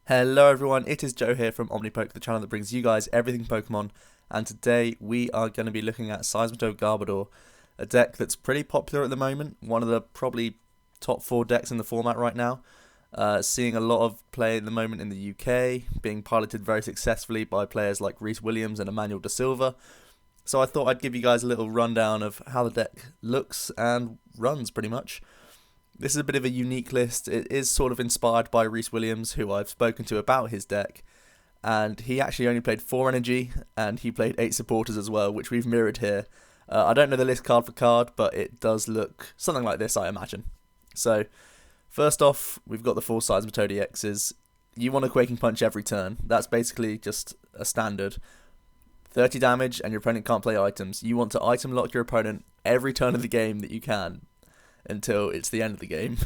Hello everyone, it is Joe here from Omnipoke, the channel that brings you guys everything Pokemon, and today we are going to be looking at Seismitoad Garbodor, a deck that's pretty popular at the moment, one of the probably top 4 decks in the format right now, seeing a lot of play at the moment in the UK, being piloted very successfully by players like Rhys Williams and Emmanuel Da Silva, so I thought I'd give you guys a little rundown of how the deck looks and runs pretty much. This is a bit of a unique list. It is sort of inspired by Rhys Williams, who I've spoken to about his deck, and he actually only played 4 energy, and he played 8 supporters as well, which we've mirrored here. I don't know the list card for card, but it does look something like this, I imagine. So, first off, we've got the 4 Seismitoad EXs. You want a Quaking Punch every turn. That's basically just a standard. 30 damage, and your opponent can't play items. You want to item lock your opponent every turn of the game that you can, until it's the end of the game.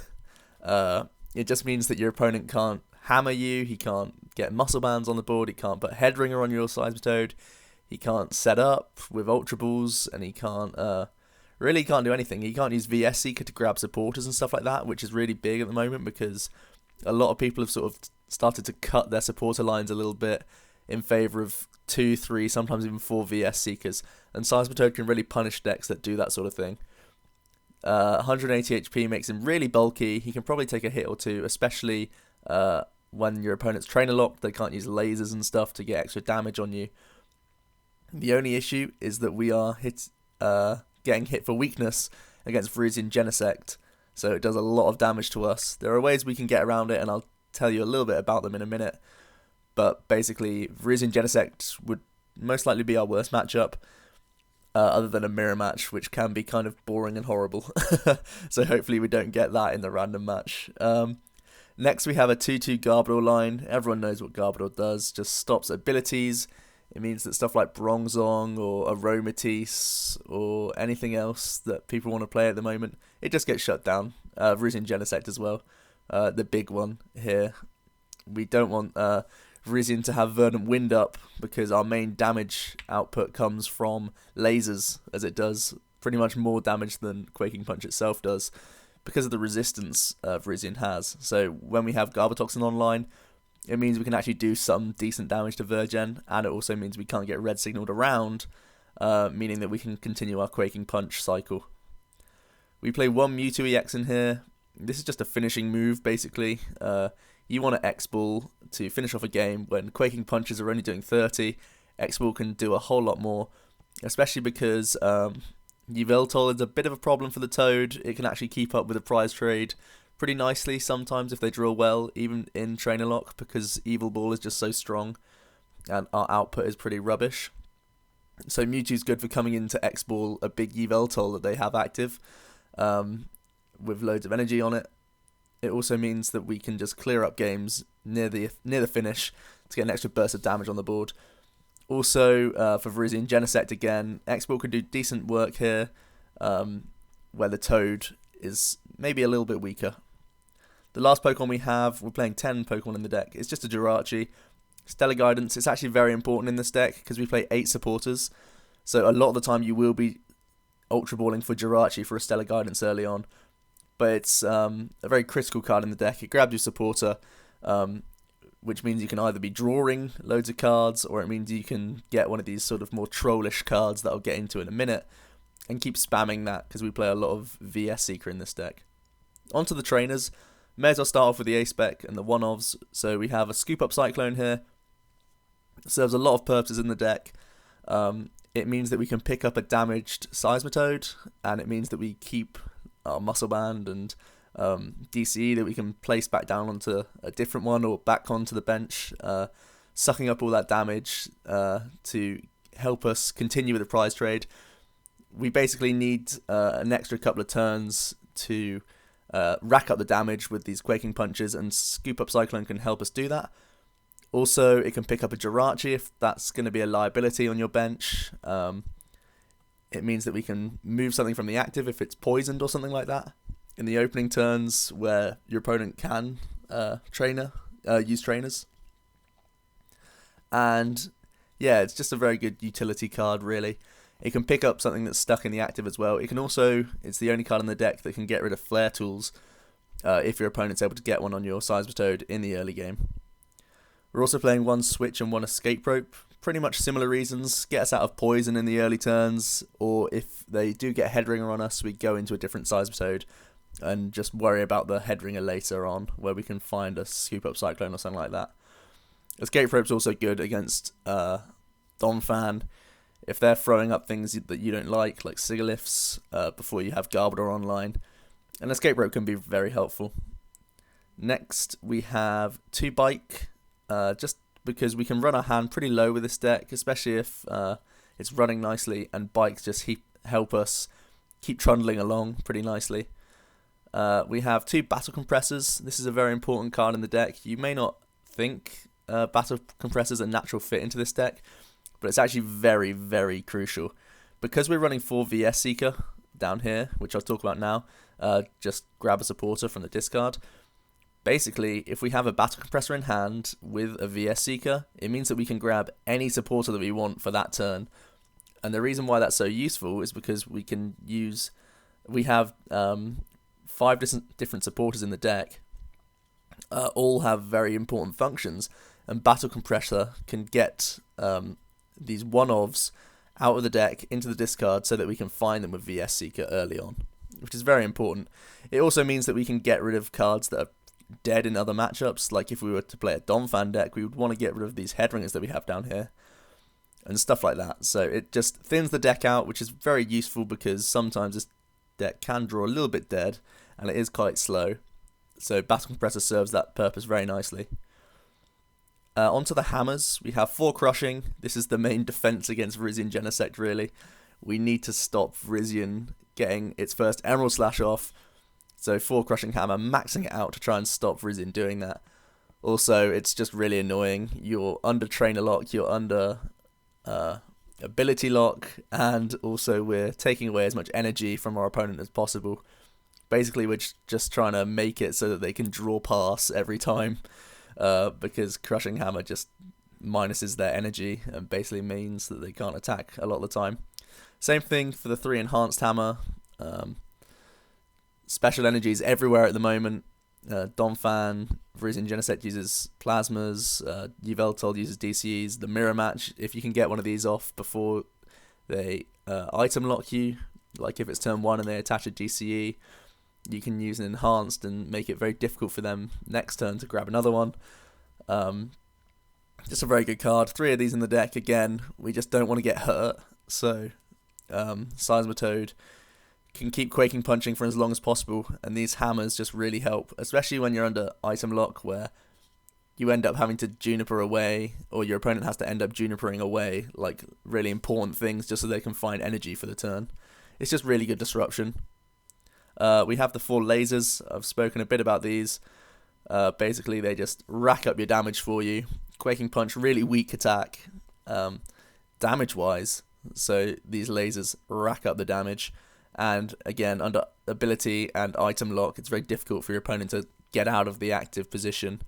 It just means that your opponent can't hammer you, he can't get muscle bands on the board, he can't put Headringer on your Seismitoad, he can't set up with Ultra Balls, and he can't really can't do anything. He can't use VS Seeker to grab supporters and stuff like that, which is really big at the moment because a lot of people have sort of started to cut their supporter lines a little bit in favour of 2, 3, sometimes even 4 VS Seekers, and Seismitoad can really punish decks that do that sort of thing. 180 HP makes him really bulky. He can probably take a hit or two, especially when your opponent's trainer locked. They can't use lasers and stuff to get extra damage on you. The only issue is that we are getting hit for weakness against Virizion Genesect, so it does a lot of damage to us. There are ways we can get around it, and I'll tell you a little bit about them in a minute. But basically, Virizion Genesect would most likely be our worst matchup. Other than a mirror match, which can be kind of boring and horrible. So hopefully we don't get that in the random match. Next we have a 2-2 Garbodor line. Everyone knows what Garbodor does, just stops abilities. It means that stuff like Bronzong or Aromatisse or anything else that people want to play at the moment, it just gets shut down. Virizion Genesect as well, the big one here. We don't want Virizion to have Verdant Wind up because our main damage output comes from lasers, as it does pretty much more damage than Quaking Punch itself does because of the resistance Virizion has. So when we have Garbotoxin online, it means we can actually do some decent damage to Virgen, and it also means we can't get red signaled around, meaning that we can continue our Quaking Punch cycle. We play 1 Mewtwo EX in here. This is just a finishing move, basically. You want to X-Ball to finish off a game when Quaking Punches are only doing 30. X-Ball can do a whole lot more, especially because Yveltal is a bit of a problem for the Toad. It can actually keep up with the prize trade pretty nicely sometimes if they draw well, even in Trainer Lock, because Evil Ball is just so strong and our output is pretty rubbish. So Mewtwo's good for coming into X-Ball a big Yveltal that they have active with loads of energy on it. It also means that we can just clear up games near the finish to get an extra burst of damage on the board. Also, for Virizion Genesect again, X-Ball can do decent work here, where the Toad is maybe a little bit weaker. The last Pokemon we have, we're playing 10 Pokemon in the deck, it's just a Jirachi. Stellar Guidance, it's actually very important in this deck because we play 8 supporters, so a lot of the time you will be Ultra Balling for Jirachi for a Stellar Guidance early on. But it's a very critical card in the deck. It grabs your supporter, which means you can either be drawing loads of cards, or it means you can get one of these sort of more trollish cards that I'll get into in a minute, and keep spamming that because we play a lot of VS Seeker in this deck. Onto the trainers. May as well start off with the A-Spec and the one-ofs. So we have a Scoop Up Cyclone here. It serves a lot of purposes in the deck. It means that we can pick up a damaged Seismitoad, and it means that we keep our Muscle Band and DCE that we can place back down onto a different one or back onto the bench, sucking up all that damage to help us continue with the prize trade. We basically need an extra couple of turns to rack up the damage with these Quaking Punches, and Scoop Up Cyclone can help us do that. Also, it can pick up a Jirachi if that's going to be a liability on your bench. It means that we can move something from the active if it's poisoned or something like that in the opening turns where your opponent can use trainers. And yeah, it's just a very good utility card, really. It can pick up something that's stuck in the active as well. It can also, it's the only card in the deck that can get rid of Flare Tools if your opponent's able to get one on your Seismitoad in the early game. We're also playing one switch and one escape rope. Pretty much similar reasons. Get us out of poison in the early turns, or if they do get head ringer on us, we go into a different Seismitoad and just worry about the head ringer later on, where we can find a scoop up Cyclone or something like that. Escape rope's also good against Donphan. If they're throwing up things that you don't like Sigaliths, before you have Garbodor online. An escape rope can be very helpful. Next, we have 2 Bike, just because we can run our hand pretty low with this deck, especially if it's running nicely, and Bikes just help us keep trundling along pretty nicely. We have 2 Battle Compressors. This is a very important card in the deck. You may not think Battle Compressors are natural fit into this deck, but it's actually very, very crucial. Because we're running 4 VS Seeker down here, which I'll talk about now, just grab a supporter from the discard. Basically, if we have a Battle Compressor in hand with a VS Seeker, it means that we can grab any supporter that we want for that turn. And the reason why that's so useful is because we have 5 different supporters in the deck, all have very important functions, and Battle Compressor can get these one-ofs out of the deck into the discard so that we can find them with VS Seeker early on, which is very important. It also means that we can get rid of cards that are dead in other matchups. Like if we were to play a Donphan deck, we would want to get rid of these headringers that we have down here and stuff like that. So it just thins the deck out, which is very useful because sometimes this deck can draw a little bit dead and it is quite slow. So Battle Compressor serves that purpose very nicely. Onto the hammers, we have 4 Crushing. This is the main defense against Virizion Genesect, really. We need to stop Virizion getting its first Emerald Slash off. So 4 Crushing Hammer, maxing it out to try and stop Virizion doing that. Also, it's just really annoying. You're under Trainer Lock, you're under Ability Lock, and also we're taking away as much energy from our opponent as possible. Basically, we're just trying to make it so that they can draw pass every time. Because Crushing Hammer just minuses their energy and basically means that they can't attack a lot of the time. Same thing for the 3 Enhanced Hammer. Special energies everywhere at the moment. Donphan, Virizion Genesect uses Plasmas, Yveltal uses DCEs. The Mirror Match, if you can get one of these off before they item lock you, like if it's turn 1 and they attach a DCE, you can use an Enhanced and make it very difficult for them next turn to grab another one. Just a very good card. 3 of these in the deck. Again, we just don't want to get hurt. So Seismitoad can keep Quaking Punching for as long as possible, and these hammers just really help, especially when you're under item lock where you end up having to Juniper away, or your opponent has to end up Junipering away, like really important things just so they can find energy for the turn. It's just really good disruption. We have the 4 lasers. I've spoken a bit about these. Basically, they just rack up your damage for you. Quaking Punch, really weak attack, damage-wise. So these lasers rack up the damage. And again, under ability and item lock, it's very difficult for your opponent to get out of the active position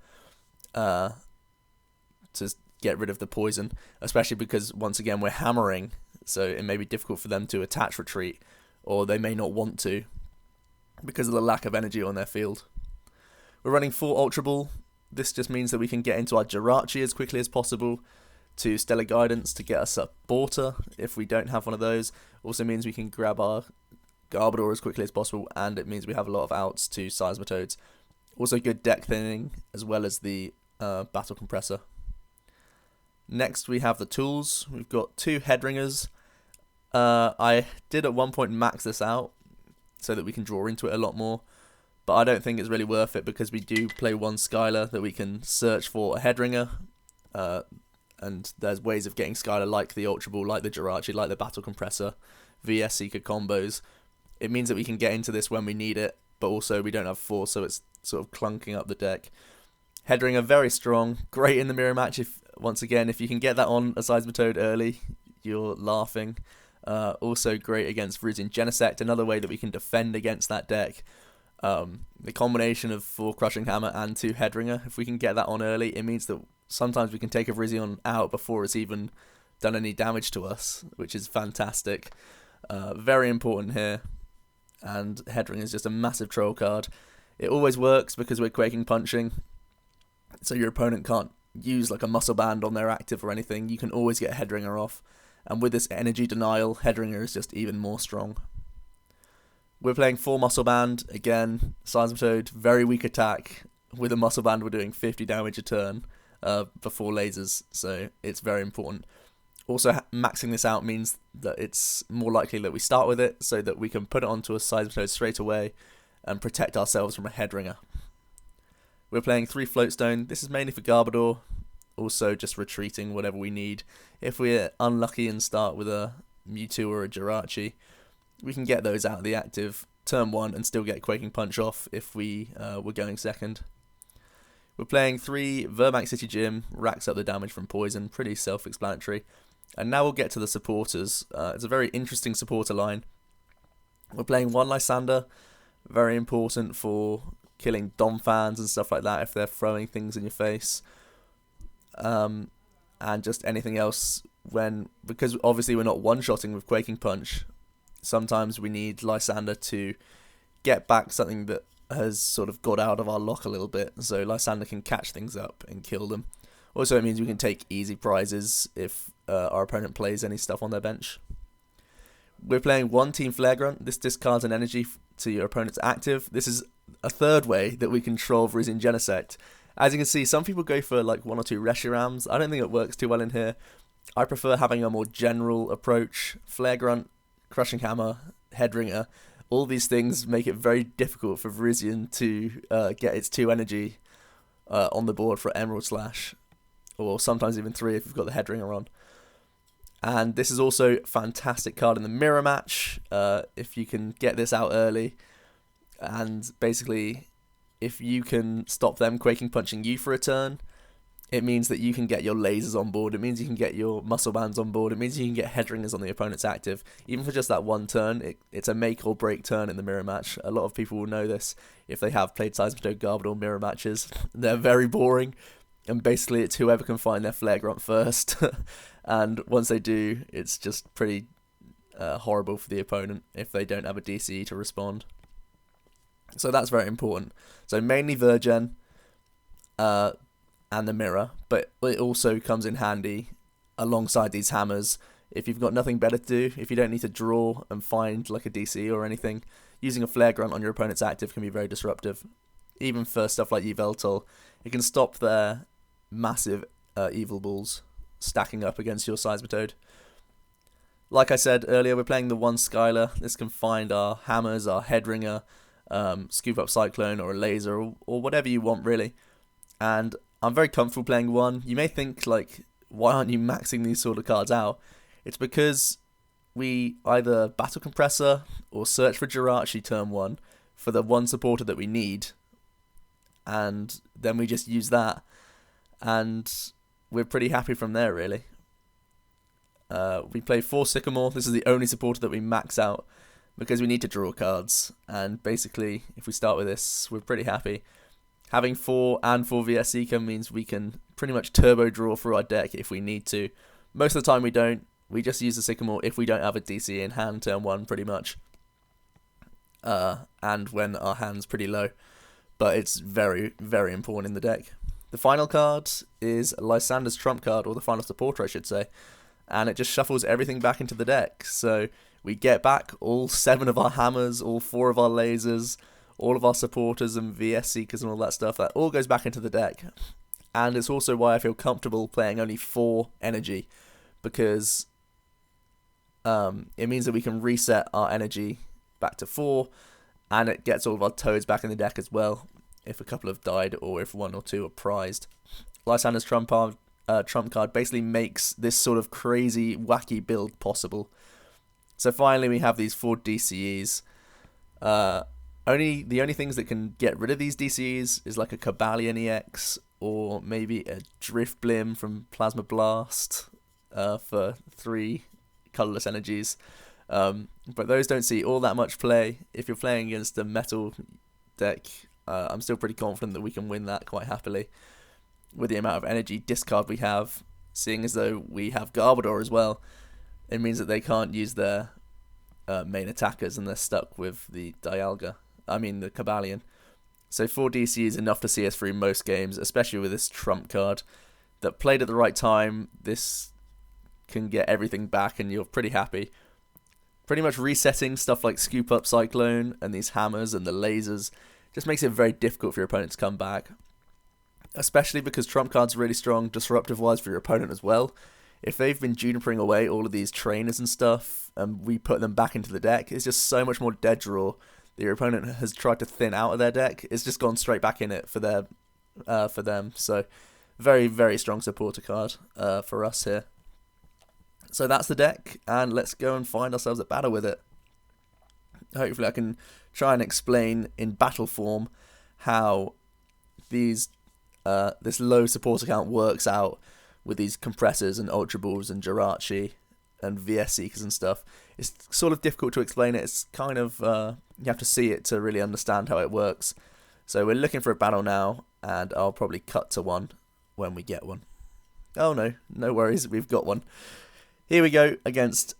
to get rid of the poison. Especially because, once again, we're hammering. So it may be difficult for them to attach retreat. Or they may not want to, because of the lack of energy on their field. We're running 4 Ultra Ball. This just means that we can get into our Jirachi as quickly as possible, to Stellar Guidance to get us a Borter if we don't have one of those. Also means we can grab our Garbodor as quickly as possible, and it means we have a lot of outs to Seismitoads. Also good deck thinning, as well as the Battle Compressor. Next we have the tools. We've got 2 Headringers. I did at one point max this out, so that we can draw into it a lot more. But I don't think it's really worth it because we do play 1 Skylar that we can search for a Headringer. And there's ways of getting Skylar like the Ultra Ball, like the Jirachi, like the Battle Compressor, VS Seeker combos. It means that we can get into this when we need it, but also we don't have 4, so it's sort of clunking up the deck. Headringer, very strong, great in the mirror match. Once again, if you can get that on a Seismitoad early, you're laughing. Also great against Virizion Genesect, another way that we can defend against that deck. The combination of 4 Crushing Hammer and 2 Headringer, if we can get that on early, it means that sometimes we can take a Virizion out before it's even done any damage to us, which is fantastic. Very important here. And Headringer is just a massive troll card. It always works because we're Quaking Punching, so your opponent can't use like a muscle band on their active or anything, you can always get Headringer off. And with this energy denial, Headringer is just even more strong. We're playing 4 muscle band. Again, Seismitoad, very weak attack. With a muscle band, we're doing 50 damage a turn for 4 lasers, so it's very important. Also, maxing this out means that it's more likely that we start with it, so that we can put it onto a Seismitoad straight away and protect ourselves from a Headringer. We're playing 3 Floatstone. This is mainly for Garbodor, also just retreating whatever we need. If we're unlucky and start with a Mewtwo or a Jirachi, we can get those out of the active turn 1 and still get Quaking Punch off if we were going second. We're playing 3 Vermac City Gym, racks up the damage from poison, pretty self-explanatory. And now we'll get to the supporters. It's a very interesting supporter line. We're playing 1 Lysander, very important for killing Dom fans and stuff like that if they're throwing things in your face. And just anything else because obviously we're not one-shotting with Quaking Punch. Sometimes we need Lysander to get back something that has sort of got out of our lock a little bit, so Lysander can catch things up and kill them. Also, it means we can take easy prizes if our opponent plays any stuff on their bench. We're playing 1 Team Flare Grunt. This discards an energy to your opponent's active. This is a third way that we control Virizion Genesect. As you can see, some people go for like 1 or 2 Reshirams. I don't think it works too well in here. I prefer having a more general approach. Flare Grunt, Crushing Hammer, Headringer. All these things make it very difficult for Virizion to get its 2 energy on the board for Emerald Slash. Or sometimes even 3 if you've got the Headringer on. And this is also a fantastic card in the mirror match, if you can get this out early. And basically, if you can stop them Quaking Punching you for a turn, it means that you can get your lasers on board, it means you can get your muscle bands on board, it means you can get Headringers on the opponent's active. Even for just that 1 turn, it's a make or break turn in the mirror match. A lot of people will know this if they have played Seismitoad Garbodor mirror matches. They're very boring. And basically, it's whoever can find their Flare Grunt first. And once they do, it's just pretty horrible for the opponent if they don't have a DCE to respond. So that's very important. So mainly Virgin and the mirror, but it also comes in handy alongside these hammers. If you've got nothing better to do, if you don't need to draw and find like a DCE or anything, using a Flare Grunt on your opponent's active can be very disruptive. Even for stuff like Yveltal, it can stop their massive evil balls stacking up against your Seismitoad. Like I said earlier, we're playing the 1 Skylar. This can find our hammers, our Headringer, scoop up Cyclone or a laser or whatever you want really. And I'm very comfortable playing 1. You may think like, why aren't you maxing these sort of cards out? It's because we either battle Compressor or search for Jirachi turn 1 for the 1 supporter that we need. And then we just use that. And we're pretty happy from there, really. We play 4 Sycamore. This is the only supporter that we max out because we need to draw cards. And basically, if we start with this, we're pretty happy. Having 4 and 4 VS Seeker means we can pretty much turbo draw through our deck if we need to. Most of the time we don't. We just use the Sycamore if we don't have a DC in hand turn 1, pretty much. And when our hand's pretty low. But it's very, very important in the deck. The final card is Lysander's trump card, or the final supporter I should say, and it just shuffles everything back into the deck. So we get back all 7 of our hammers, all 4 of our lasers, all of our supporters and VS Seekers and all that stuff. That all goes back into the deck. And it's also why I feel comfortable playing only 4 energy, because it means that we can reset our energy back to 4, and it gets all of our toads back in the deck as well, if a couple have died or if 1 or 2 are prized. Lysander's trump card basically makes this sort of crazy, wacky build possible. So finally we have these 4 DCEs. The only things that can get rid of these DCEs is like a Cobalion EX, or maybe a Drift Blim from Plasma Blast for 3 colourless energies. But those don't see all that much play. If you're playing against a metal deck, I'm still pretty confident that we can win that quite happily with the amount of energy discard we have, seeing as though we have Garbodor as well. It means that they can't use their main attackers and they're stuck with the the Cobalion. So 4 DC is enough to see us through most games, especially with this trump card. that played at the right time, this can get everything back and you're pretty happy. Pretty much resetting stuff like Scoop Up Cyclone and these hammers and the lasers just makes it very difficult for your opponent to come back. Especially because trump card's really strong disruptive-wise for your opponent as well. If they've been junipering away all of these trainers and stuff, and we put them back into the deck, it's just so much more dead draw that your opponent has tried to thin out of their deck. It's just gone straight back in it for them. So, very, very strong supporter card for us here. So that's the deck, and let's go and find ourselves a battle with it. Hopefully I can try and explain in battle form how this low supporter count works out with these compressors and ultra balls and Jirachi and VS Seekers and stuff. It's sort of difficult to explain it. It's kind of you have to see it to really understand how it works. So we're looking for a battle now, and I'll probably cut to one when we get one. Oh no worries, we've got one. Here we go against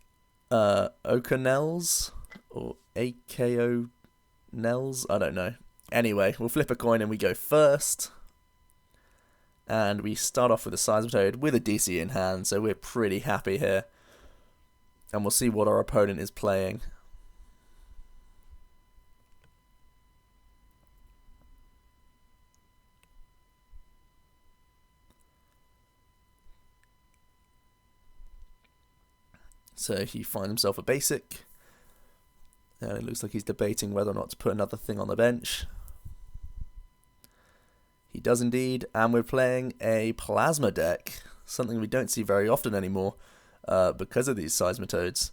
Okonels or AKO Nels, I don't know. Anyway, we'll flip a coin and we go first. And we start off with a Seismitoad with a DC in hand, so we're pretty happy here. And we'll see what our opponent is playing. So he finds himself a basic. And it looks like he's debating whether or not to put another thing on the bench. He does indeed, and we're playing a plasma deck, something we don't see very often anymore because of these Seismitoads.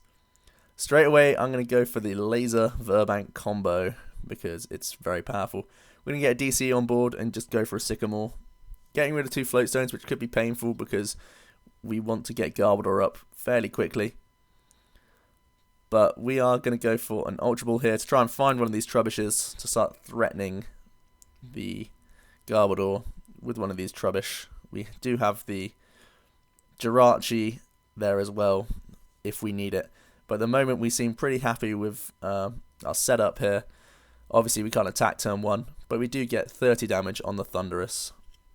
Straight away, I'm going to go for the Laser Verbank combo because it's very powerful. We're going to get a DC on board and just go for a Sycamore. Getting rid of 2 float stones, which could be painful because we want to get Garbodor up fairly quickly. But we are going to go for an Ultra Ball here to try and find one of these Trubbishes to start threatening the Garbodor with one of these Trubbish. We do have the Jirachi there as well if we need it. But at the moment we seem pretty happy with our setup here. Obviously we can't attack turn 1, but we do get 30 damage on the Thunderous,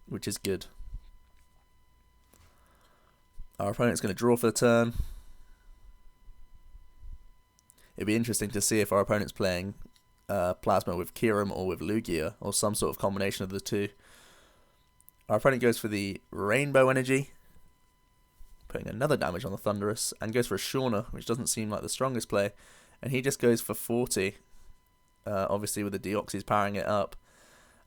which is good. Our opponent's going to draw for the turn. It'd be interesting to see if our opponent's playing Plasma with Kyurem or with Lugia, or some sort of combination of the two. Our opponent goes for the Rainbow Energy, putting another damage on the Thunderous, and goes for a Shauna, which doesn't seem like the strongest play, and he just goes for 40, obviously with the Deoxys powering it up,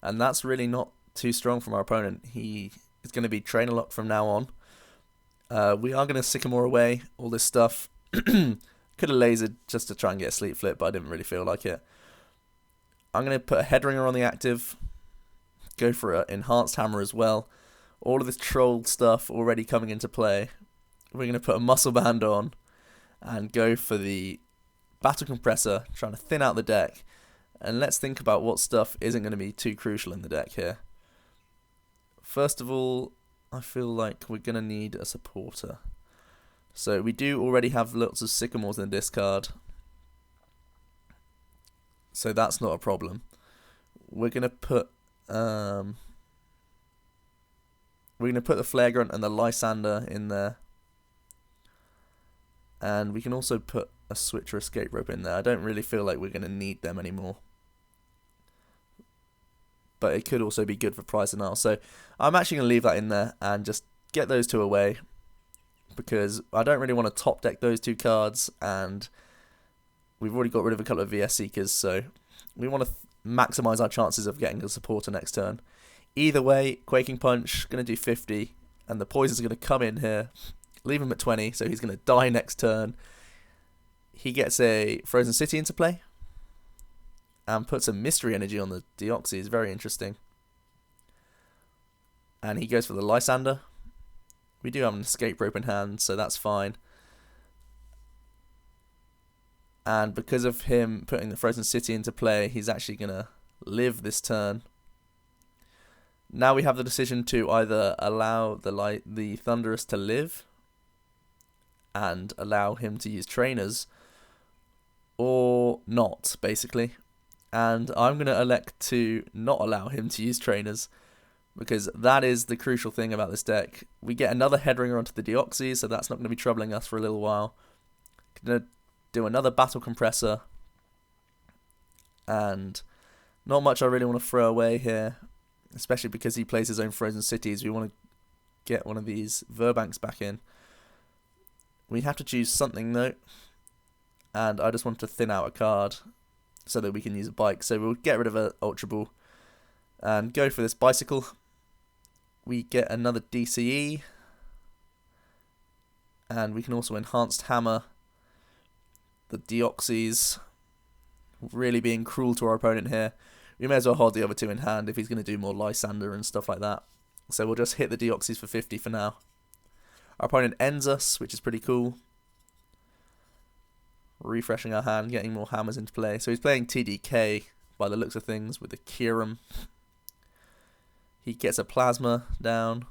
and that's really not too strong from our opponent. He is going to be Trainer Lock from now on. We are going to Sycamore away all this stuff. Could have lasered just to try and get a Sleep Flip, but I didn't really feel like it. I'm going to put a Headringer on the active. Go for an Enhanced Hammer as well. All of this troll stuff already coming into play. We're going to put a Muscle Band on and go for the Battle Compressor, trying to thin out the deck. And let's think about what stuff isn't going to be too crucial in the deck here. First of all, I feel like we're going to need a supporter. So we do already have lots of Sycamores in the discard. So that's not a problem. We're going to put the Flagrant and the Lysander in there. And we can also put a Switcher Escape Rope in there. I don't really feel like we're going to need them anymore. But it could also be good for price and all. So I'm actually going to leave that in there and just get those two away, because I don't really want to top deck those 2 cards, and we've already got rid of a couple of VS Seekers, so we want to maximise our chances of getting a supporter next turn. Either way, Quaking Punch, going to do 50, and the Poison's going to come in here, leave him at 20, so he's going to die next turn. He gets a Frozen City into play, and puts a Mystery Energy on the Deoxys, very interesting. And he goes for the Lysander. We do have an Escape Rope in hand, so that's fine. And because of him putting the Frozen City into play, he's actually going to live this turn. Now we have the decision to either allow the Thunderous to live and allow him to use Trainers, or not, basically. And I'm going to elect to not allow him to use Trainers, because that is the crucial thing about this deck. We get another Headringer onto the Deoxys, so that's not going to be troubling us for a little while. Going to do another Battle Compressor, and not much I really want to throw away here, especially because he plays his own Frozen Cities. We want to get one of these Verbanks back in. We have to choose something though, and I just want to thin out a card so that we can use a bike. So we'll get rid of an Ultra Ball and go for this Bicycle. We get another DCE, and we can also Enhanced Hammer the Deoxys, really being cruel to our opponent here. We may as well hold the other two in hand if he's going to do more Lysander and stuff like that. So we'll just hit the Deoxys for 50 for now. Our opponent ends us, which is pretty cool. Refreshing our hand, getting more hammers into play. So he's playing TDK by the looks of things with the Kyurem. He gets a Plasma down.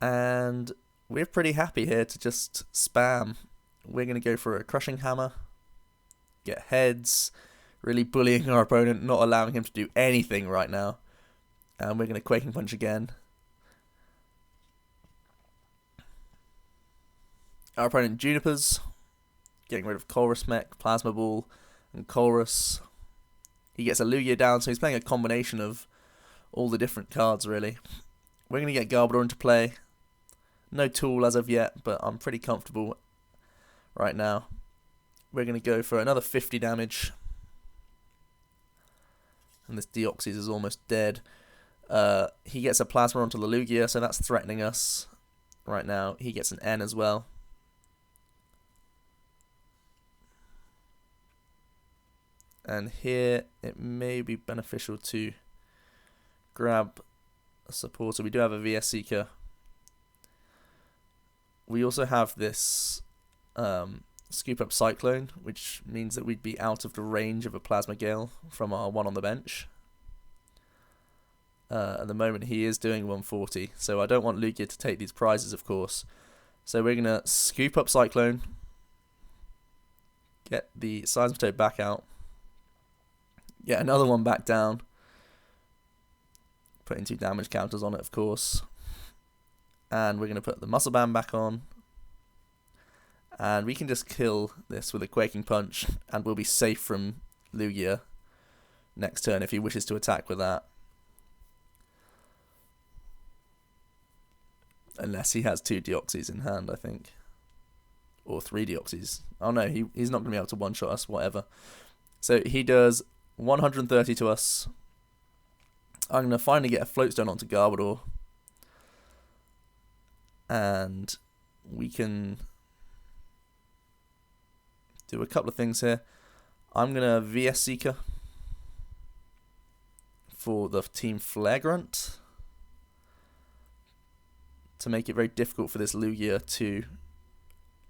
And we're pretty happy here to just spam. We're going to go for a Crushing Hammer. Get heads. Really bullying our opponent, not allowing him to do anything right now. And we're going to Quaking Punch again. Our opponent Junipers, getting rid of Colress Mech, Plasma Ball, and Colress. He gets a Lugia down, so he's playing a combination of all the different cards, really. We're going to get Garbodor into play. No tool as of yet, but I'm pretty comfortable right now. We're going to go for another 50 damage. And this Deoxys is almost dead. He gets a Plasma onto the Lugia, so that's threatening us right now. He gets an N as well. And here it may be beneficial to grab a supporter. We do have a VS Seeker. We also have this Scoop Up Cyclone, which means that we'd be out of the range of a Plasma Gale from our one on the bench. At the moment he is doing 140, so I don't want Lugia to take these prizes, of course. So we're going to Scoop Up Cyclone, get the Seismitoad back out, get another one back down, putting 2 damage counters on it, of course. And we're going to put the Muscle Band back on. And we can just kill this with a Quaking Punch, and we'll be safe from Lugia next turn if he wishes to attack with that. Unless he has 2 Deoxys in hand, I think. Or 3 Deoxys. Oh no, he's not going to be able to one-shot us, whatever. So he does 130 to us. I'm going to finally get a Floatstone onto Garbodor. And we can do a couple of things here. I'm going to VS Seeker for the Team Flagrant to make it very difficult for this Lugia to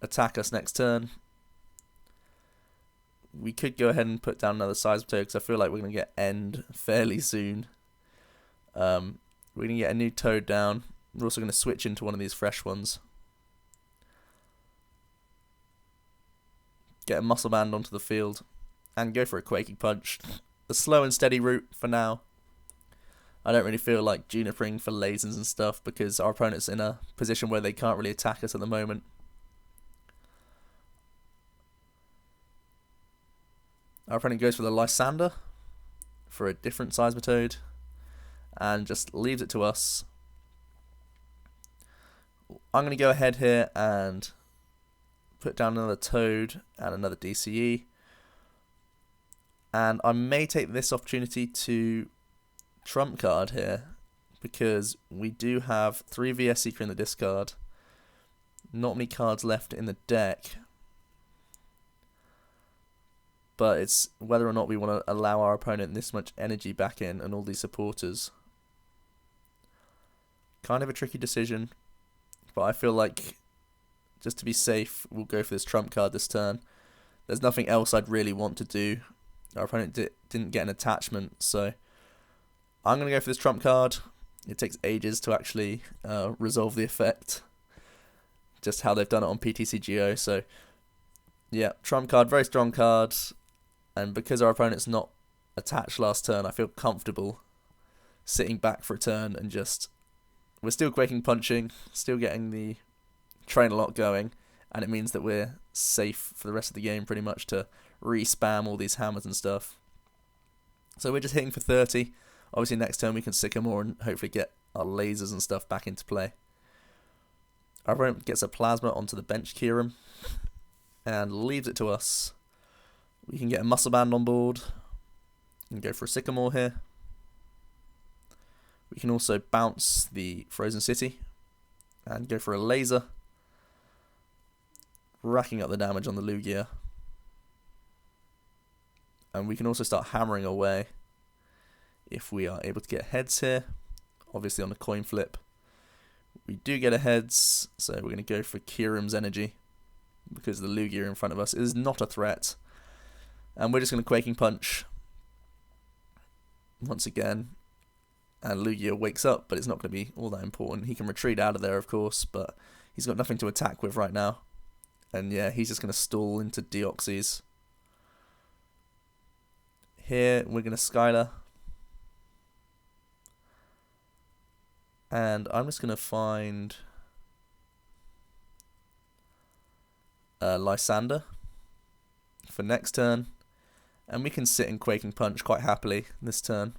attack us next turn. We could go ahead and put down another Seismitoad because I feel like we're going to get End fairly soon. We're going to get a new Toad down. We're also going to switch into one of these fresh ones. Get a Muscle Band onto the field and go for a Quaking Punch. The slow and steady route for now. I don't really feel like Junipering for lasers and stuff because our opponent's in a position where they can't really attack us at the moment. Our opponent goes for the Lysander for a different Seismitoad and just leaves it to us. I'm going to go ahead here and put down another Toad and another DCE. And I may take this opportunity to trump card here because we do have 3 VS Seeker in the discard. Not many cards left in the deck. But it's whether or not we want to allow our opponent this much energy back in and all these supporters. Kind of a tricky decision. But I feel like just to be safe, we'll go for this trump card this turn. There's nothing else I'd really want to do. Our opponent didn't get an attachment, so I'm going to go for this trump card. It takes ages to actually resolve the effect. Just how they've done it on PTCGO. So, yeah, trump card, very strong card. And because our opponent's not attached last turn, I feel comfortable sitting back for a turn and just... We're still Quaking Punching, still getting the Trainer Lock going, and it means that we're safe for the rest of the game pretty much to re-spam all these hammers and stuff. So we're just hitting for 30. Obviously next turn we can Sycamore and hopefully get our lasers and stuff back into play. Our opponent gets a Plasma onto the bench Kyurem and leaves it to us. We can get a Muscle Band on board and go for a Sycamore here. We can also bounce the Frozen City and go for a Laser, racking up the damage on the Lugia. And we can also start hammering away if we are able to get heads here. Obviously on the coin flip we do get a heads, so we're going to go for Kyurem's energy because the Lugia in front of us is not a threat. And we're just going to Quaking Punch once again. And Lugia wakes up, but it's not going to be all that important. He can retreat out of there, of course, but he's got nothing to attack with right now. And yeah, he's just going to stall into Deoxys. Here, we're going to Skylar. And I'm just going to find Lysander for next turn. And we can sit in Quaking Punch quite happily this turn.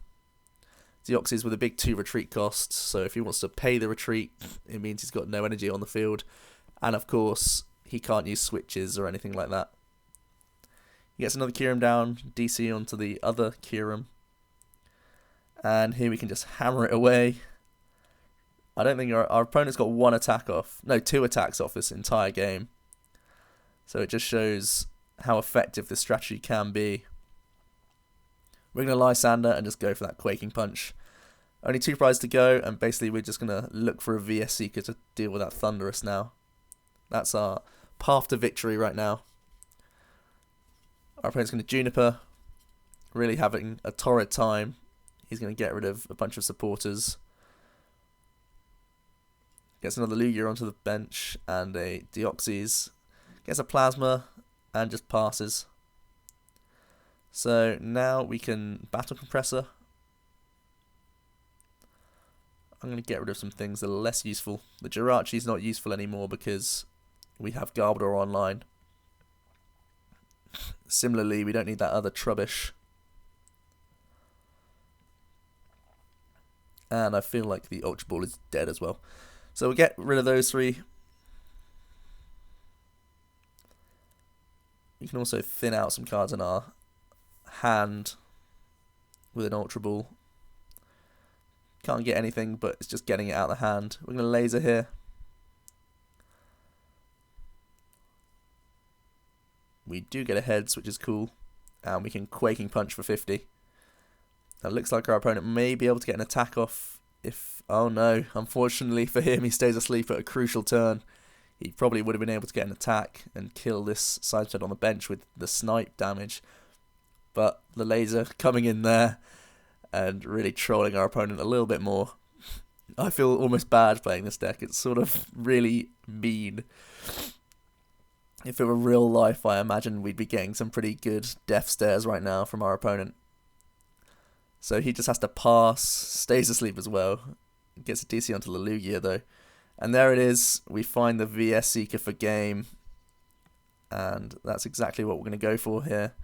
Deoxys with a big 2 retreat cost, so if he wants to pay the retreat, it means he's got no energy on the field. And of course, he can't use switches or anything like that. He gets another Kyurem down, DC onto the other Kyurem. And here we can just hammer it away. I don't think our opponent's got 1 attack off. No, 2 attacks off this entire game. So it just shows how effective this strategy can be. We're going to Lysander and just go for that Quaking Punch. Only 2 prizes to go, and basically we're just going to look for a VS Seeker to deal with that Thunderous now. That's our path to victory right now. Our opponent's going to Juniper, really having a torrid time. He's going to get rid of a bunch of supporters. Gets another Lugia onto the bench and a Deoxys. Gets a Plasma and just passes. So now we can Battle Compressor. I'm going to get rid of some things that are less useful. The Jirachi is not useful anymore because we have Garbodor online. Similarly, we don't need that other Trubbish. And I feel like the Ultra Ball is dead as well. So we'll get rid of those 3. You can also thin out some cards in our hand with an Ultra Ball. Can't get anything, but it's just getting it out of the hand. We're going to Laser here. We do get a heads, which is cool. And we can Quaking Punch for 50. It looks like our opponent may be able to get an attack off if... Oh no, unfortunately for him, he stays asleep at a crucial turn. He probably would have been able to get an attack and kill this Seismitoad on the bench with the snipe damage. But the Laser coming in there and really trolling our opponent a little bit more. I feel almost bad playing this deck. It's sort of really mean. If it were real life, I imagine we'd be getting some pretty good death stares right now from our opponent. So he just has to pass, stays asleep as well. Gets a DC onto the Lugia though. And there it is. We find the VS Seeker for game. And that's exactly what we're going to go for here.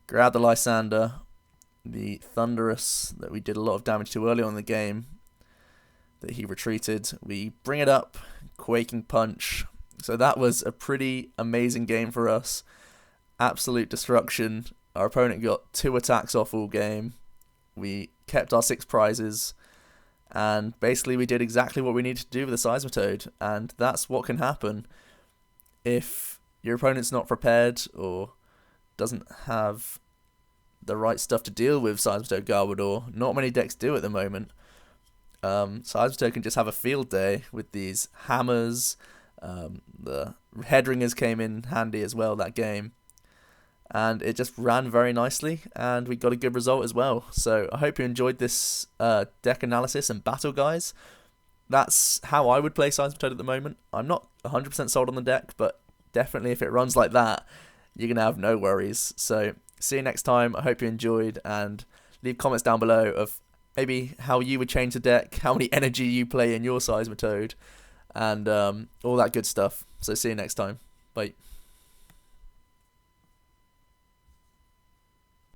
Grab the Lysander. The Thunderous that we did a lot of damage to early on in the game. That he retreated. We bring it up. Quaking Punch. So that was a pretty amazing game for us. Absolute destruction. Our opponent got 2 attacks off all game. We kept our 6 prizes. And basically we did exactly what we needed to do with the Seismitoad. And that's what can happen if your opponent's not prepared or doesn't have the right stuff to deal with Seismitoad Garbodor. Not many decks do at the moment. Seismitoad can just have a field day with these hammers. The Headringers came in handy as well that game. And it just ran very nicely, and we got a good result as well. So I hope you enjoyed this deck analysis and battle, guys. That's how I would play Seismitoad at the moment. I'm not 100% sold on the deck, but definitely if it runs like that, you're going to have no worries. So see you next time. I hope you enjoyed, and leave comments down below of maybe how you would change the deck, how many energy you play in your Seismitoad, and all that good stuff. So see you next time. Bye.